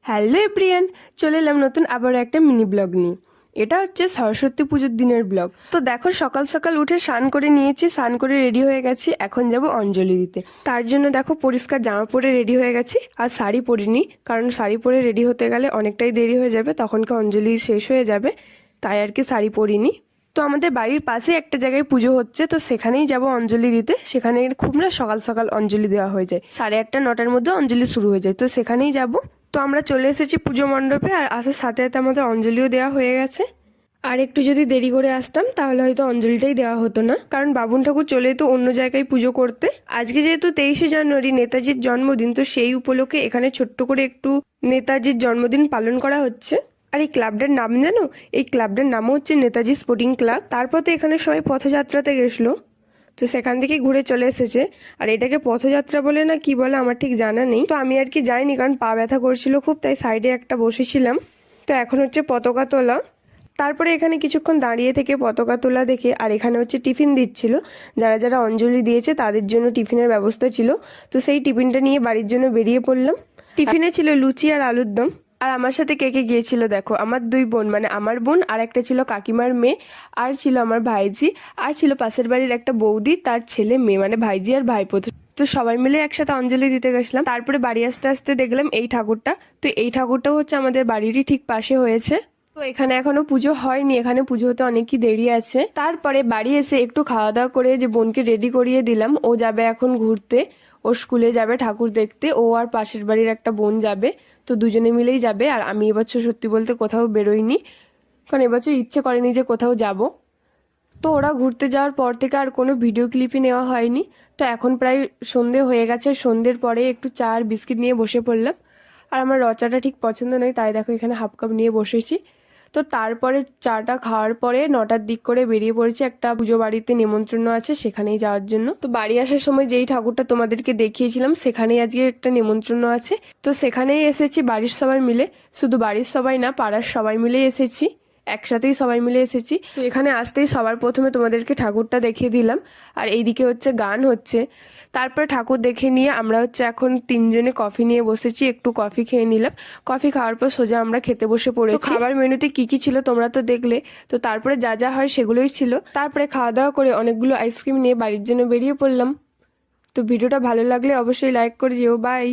Hello everyone, চলে এলাম নতুন আবার একটা মিনি ব্লগ নিয়ে। এটা হচ্ছে সরস্বতী পুজোর দিনের ব্লগ। তো দেখো, সকাল সকাল উঠে স্নান করে নিয়েছি, স্নান করে রেডি হয়ে গেছি। এখন যাব অঞ্জলি দিতে। তার জন্য দেখো পরিষ্কার জামা পরে রেডি হয়ে গেছি। আর শাড়ি পরিনি, কারণ শাড়ি পরে রেডি হতে গেলে অনেকটাই দেরি হয়ে যাবে, তখনকে অঞ্জলি শেষ হয়ে যাবে, তাই আর কি শাড়ি পরিনি। তো আমাদের বাড়ির পাশে একটা জায়গায় পুজো হচ্ছে, তো সেখানেই যাব অঞ্জলি দিতে। সেখানে খুব না সকাল সকাল অঞ্জলি দেওয়া হয়ে যায়, 8:30 9টার মধ্যে অঞ্জলি শুরু হয়ে যায়, তো সেখানেই যাব। তো আমরা চলে এসেছি পুজো মণ্ডপে, আর আসার সাথে সাথে আমাদের অঞ্জলিও দেওয়া হয়ে গেছে। আর একটু যদি দেরি করে আসতাম তাহলে হয়তো অঞ্জলিটাই দেওয়া হতো না, কারণ বাবুন ঠাকুর চলে যেত অন্য জায়গায় পুজো করতে। আজকে যেহেতু 23শে জানুয়ারি নেতাজির জন্মদিন, তো সেই উপলক্ষে এখানে ছোট্ট করে একটু নেতাজির জন্মদিন পালন করা হচ্ছে। আর এই ক্লাবটার নাম জানো? এই ক্লাবটার নামও হচ্ছে নেতাজি স্পোর্টিং ক্লাব। তারপর তো এখানে সবাই পথযাত্রাতে গেছিলো, তো সেখান থেকে ঘুরে চলে এসেছে। আর এটাকে পথযাত্রা বলে না কি বলে আমার ঠিক জানা নেই, তো আমি আর কি যাইনি, কারণ পা ব্যথা করছিল খুব, তাই সাইডে একটা বসেছিলাম। তো এখন হচ্ছে পতাকা তোলা। তারপরে এখানে কিছুক্ষণ দাঁড়িয়ে থেকে পতাকা তোলা দেখে, আর এখানে হচ্ছে টিফিন দিচ্ছিল, যারা যারা অঞ্জলি দিয়েছে তাদের জন্য টিফিনের ব্যবস্থা ছিল। তো সেই টিফিনটা নিয়ে বাড়ির জন্য বেরিয়ে পড়লাম। টিফিনে ছিল লুচি আর আলুর দম। আর আমার সাথে কে কে গিয়েছিল দেখো, আমার 2 বোন, মানে আমার বোন, আর একটা ছিল কাকিমার মেয়ে, আর ছিল আমার ভাইজি, আর ছিল পাশের বাড়ির একটা বৌদি, তার ছেলে মেয়ে, মানে ভাইজি আর ভাইপো। তো সবাই মিলে একসাথে অঞ্জলি দিতে গেছিলাম। তারপরে বাড়ি আসতে আসতে দেখলাম এই ঠাকুরটা। তো এই ঠাকুরটাও হচ্ছে আমাদের বাড়িরই ঠিক পাশে হয়েছে। তো এখানে এখনো পুজো হয়নি, এখানে পুজো হতে অনেকই দেরি আছে। তারপরে বাড়ি এসে একটু খাওয়া দাওয়া করে যে বোনকে রেডি করিয়ে দিলাম, ও যাবে এখন ঘুরতে, ও স্কুলে যাবে ঠাকুর দেখতে, ও আর পাশের বাড়ির একটা বোন যাবে। তো দুজনে মিলেই যাবে। আর আমি এবছর সত্যি বলতে কোথাও বেরোইনি, কারণ এবছর ইচ্ছে করেনি যে কোথাও যাব। তো ওরা ঘুরতে যাওয়ার পর থেকে আর কোনো ভিডিও ক্লিপই নেওয়া হয়নি। তো এখন প্রায় সন্ধে হয়ে গেছে, সন্ধ্যের পরে একটু চা আর বিস্কিট নিয়ে বসে পড়লাম। আর আমার রচাটা ঠিক পছন্দ নয়, তাই দেখো এখানে হাফ কাপ নিয়ে বসেছি। তো তারপরে চাটা খাওয়ার পরে 9টার দিক করে বেরিয়ে পড়েছি, একটা পুজো বাড়িতে নেমন্ত্রণ আছে সেখানেই যাওয়ার জন্য। তো বাড়ি আসার সময় যেই ঠাকুরটা তোমাদেরকে দেখিয়েছিলাম সেখানেই আজকে একটা নেমন্ত্রণ আছে, তো সেখানেই এসেছি বাড়ির সবাই মিলে। শুধু বাড়ির সবাই না, পাড়ার সবাই মিলে এসেছি, একসাথেই সবাই মিলে এসেছি। তো এখানে আসতেই সবার প্রথমে তোমাদেরকে ঠাকুরটা দেখিয়ে দিলাম, আর এইদিকে হচ্ছে গান হচ্ছে। তারপরে ঠাকুর দেখে নিয়ে আমরা হচ্ছে এখন 3জনে কফি নিয়ে বসেছি, একটু কফি খেয়ে নিলাম। কফি খাওয়ার পর সোজা আমরা খেতে বসে পড়েছি। খাবার মেনুতে কি কি ছিল তোমরা তো দেখলে। তো তারপরে যা যা হয় সেগুলোই ছিল। তারপরে খাওয়া দাওয়া করে অনেকগুলো আইসক্রিম নিয়ে বাড়ির জন্য বেরিয়ে পড়লাম। তো ভিডিওটা ভালো লাগলে অবশ্যই লাইক করে যেও। বাই।